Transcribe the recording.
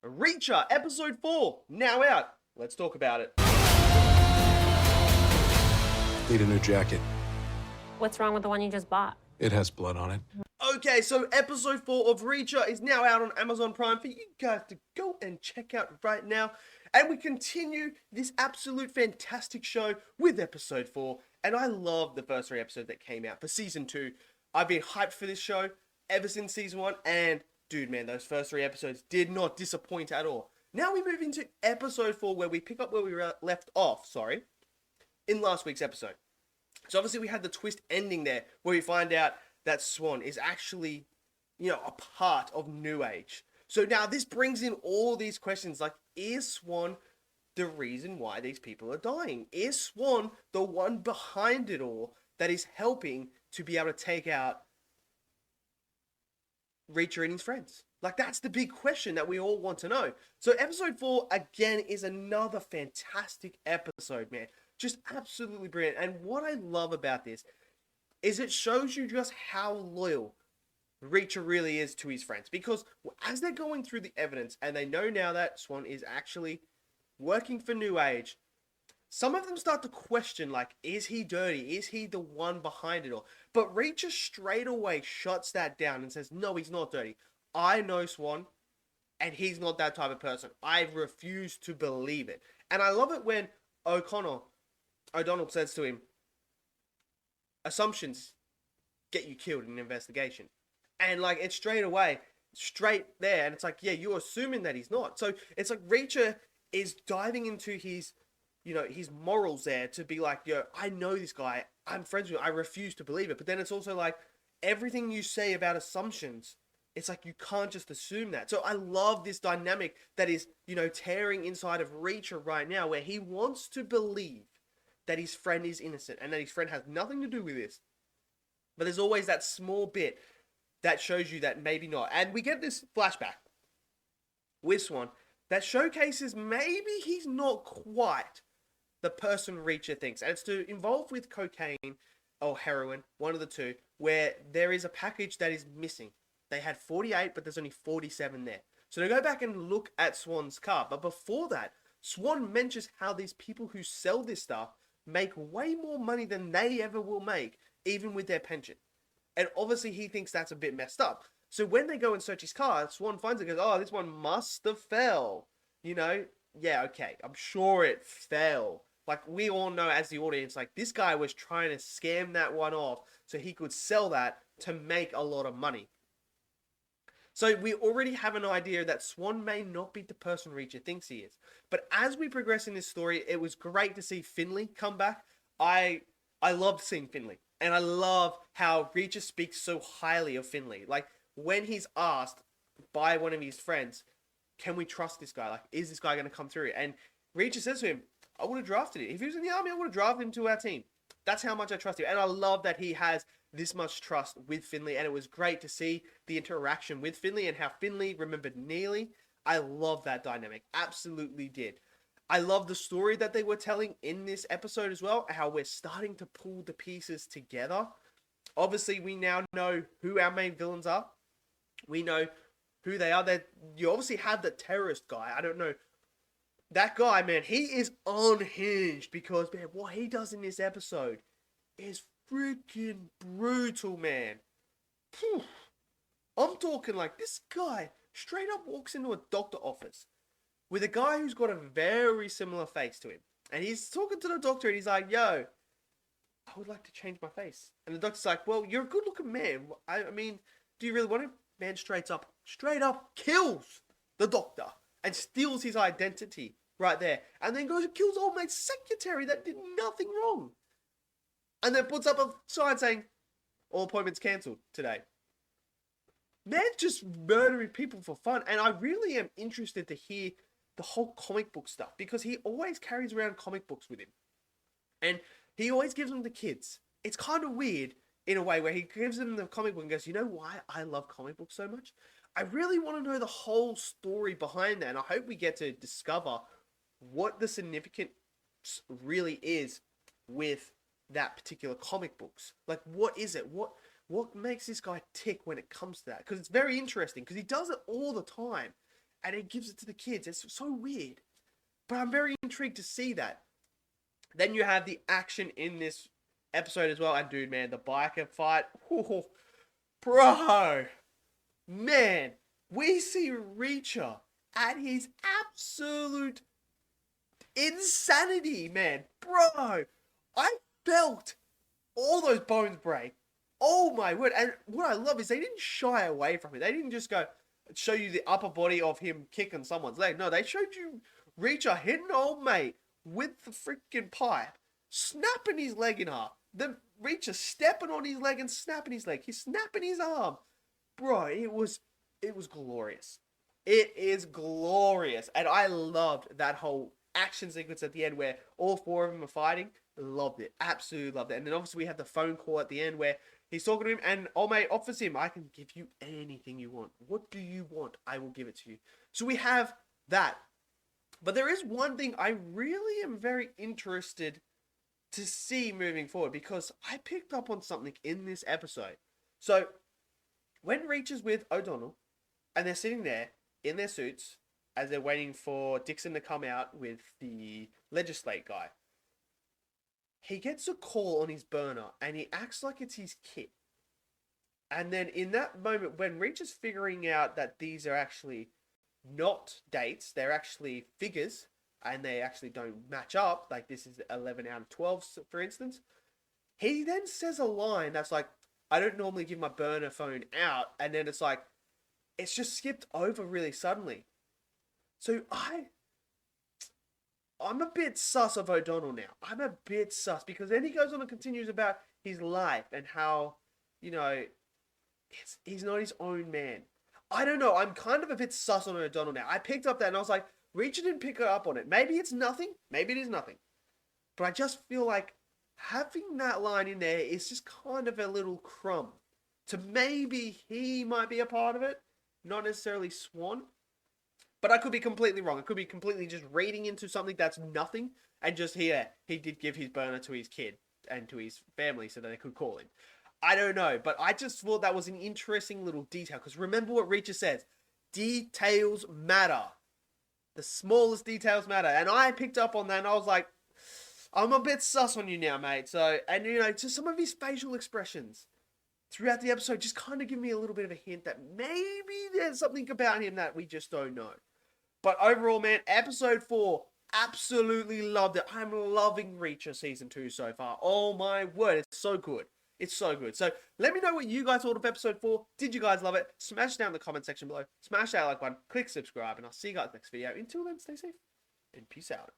Reacher, episode 4, now out. Let's talk about it. Need a new jacket. What's wrong with the one you just bought? It has blood on it. Okay, so episode 4 of Reacher is now out on Amazon Prime for you guys to go and check out right now. And we continue this absolute fantastic show with episode 4. And I love the first 3 episodes that came out for season 2. I've been hyped for this show ever since season 1. And dude, man, those first 3 episodes did not disappoint at all. Now we move into episode 4 where we pick up where we left off, in last week's episode. So obviously we had the twist ending there where we find out that Swan is actually, a part of New Age. So now this brings in all these questions like, is Swan the reason why these people are dying? Is Swan the one behind it all that is helping to be able to take out Reacher and his friends? Like, that's the big question that we all want to know. So episode 4, again, is another fantastic episode, man. Just absolutely brilliant. And what I love about this is it shows you just how loyal Reacher really is to his friends. Because as they're going through the evidence, and they know now that Swan is actually working for New Age, some of them start to question, like, is he dirty? Is he the one behind it all? But Reacher straight away shuts that down and says, no, he's not dirty. I know Swan, and he's not that type of person. I refuse to believe it. And I love it when O'Donnell says to him, assumptions get you killed in an investigation. And like, it's straight there, and it's like, yeah, you're assuming that he's not. So it's like Reacher is diving into his morals there to be like, I know this guy, I'm friends with him, I refuse to believe it. But then it's also like, everything you say about assumptions, it's like, you can't just assume that. So I love this dynamic that is, tearing inside of Reacher right now, where he wants to believe that his friend is innocent and that his friend has nothing to do with this. But there's always that small bit that shows you that maybe not. And we get this flashback with Swan that showcases maybe he's not quite the person Reacher thinks. And it's to involve with cocaine or heroin, one of the two, where there is a package that is missing. They had 48, but there's only 47 there. So they go back and look at Swan's car. But before that, Swan mentions how these people who sell this stuff make way more money than they ever will make, even with their pension. And obviously he thinks that's a bit messed up. So when they go and search his car, Swan finds it and goes, oh, this one must have fell. Yeah, okay, I'm sure it fell. Like, we all know as the audience, like, this guy was trying to scam that one off so he could sell that to make a lot of money. So we already have an idea that Swan may not be the person Reacher thinks he is. But as we progress in this story, it was great to see Finley come back. I loved seeing Finley. And I love how Reacher speaks so highly of Finley. Like, when he's asked by one of his friends, can we trust this guy? Like, is this guy going to come through? And Reacher says to him, I would have drafted it. If he was in the army, I would have drafted him to our team. That's how much I trust him. And I love that he has this much trust with Finley. And it was great to see the interaction with Finley and how Finley remembered Neely. I love that dynamic. Absolutely did. I love the story that they were telling in this episode as well, how we're starting to pull the pieces together. Obviously, we now know who our main villains are. We know who they are. You obviously have the terrorist guy. I don't know. That guy, man, he is unhinged because, man, what he does in this episode is freaking brutal, man. Whew. I'm talking like this guy straight up walks into a doctor office with a guy who's got a very similar face to him. And he's talking to the doctor and he's like, yo, I would like to change my face. And the doctor's like, well, you're a good looking man. I mean, do you really want it? Man straight up kills the doctor and steals his identity right there. And then goes and kills old mate's secretary that did nothing wrong. And then puts up a sign saying, all appointments cancelled today. Man's just murdering people for fun. And I really am interested to hear the whole comic book stuff, because he always carries around comic books with him. And he always gives them to kids. It's kind of weird in a way where he gives them the comic book and goes, you know why I love comic books so much? I really want to know the whole story behind that. And I hope we get to discover what the significance really is with that particular comic books. Like, what is it? What makes this guy tick when it comes to that? Because it's very interesting, because he does it all the time. and he gives it to the kids. It's so weird. But I'm very intrigued to see that. Then you have the action in this episode as well. And dude, man, the biker fight. Whoa, bro. Man, we see Reacher at his absolute insanity, man. Bro, I felt all those bones break. Oh my word. And what I love is they didn't shy away from it. They didn't just go show you the upper body of him kicking someone's leg. No, they showed you Reacher hitting old mate with the freaking pipe, snapping his leg in half. The Reacher stepping on his leg and snapping his leg. He's snapping his arm. Bro, it was glorious. It is glorious. And I loved that whole action sequence at the end where all four of them are fighting. Loved it. Absolutely loved it. And then obviously we have the phone call at the end where he's talking to him and old mate offers him, I can give you anything you want. What do you want? I will give it to you. So we have that. But there is one thing I really am very interested to see moving forward because I picked up on something in this episode. So when Reacher's with O'Donnell and they're sitting there in their suits as they're waiting for Dixon to come out with the legislate guy, he gets a call on his burner and he acts like it's his kit. And then in that moment, when Reacher's figuring out that these are actually not dates, they're actually figures, and they actually don't match up, like this is 11 out of 12, for instance, he then says a line that's like, I don't normally give my burner phone out, and then it's like, it's just skipped over really suddenly. So I'm a bit sus of O'Donnell now. I'm a bit sus, because then he goes on and continues about his life and how, you know, he's not his own man. I don't know. I'm kind of a bit sus on O'Donnell now. I picked up that and I was like, Reacher didn't pick up on it. Maybe it's nothing. Maybe it is nothing. But I just feel like having that line in there is just kind of a little crumb to maybe he might be a part of it, not necessarily Swan. But I could be completely wrong. I could be completely just reading into something that's nothing and just here, he did give his burner to his kid and to his family so that they could call him. I don't know, but I just thought that was an interesting little detail. Because remember what Reacher says. Details matter. The smallest details matter. And I picked up on that and I was like, I'm a bit sus on you now, mate. So, and you know, just some of his facial expressions throughout the episode just kind of give me a little bit of a hint that maybe there's something about him that we just don't know. But overall, man, episode 4, absolutely loved it. I'm loving Reacher season 2 so far. Oh my word, it's so good. It's so good. So let me know what you guys thought of episode 4. Did you guys love it? Smash it down in the comment section below. Smash that like button. Click subscribe. And I'll see you guys next video. Until then, stay safe. And peace out.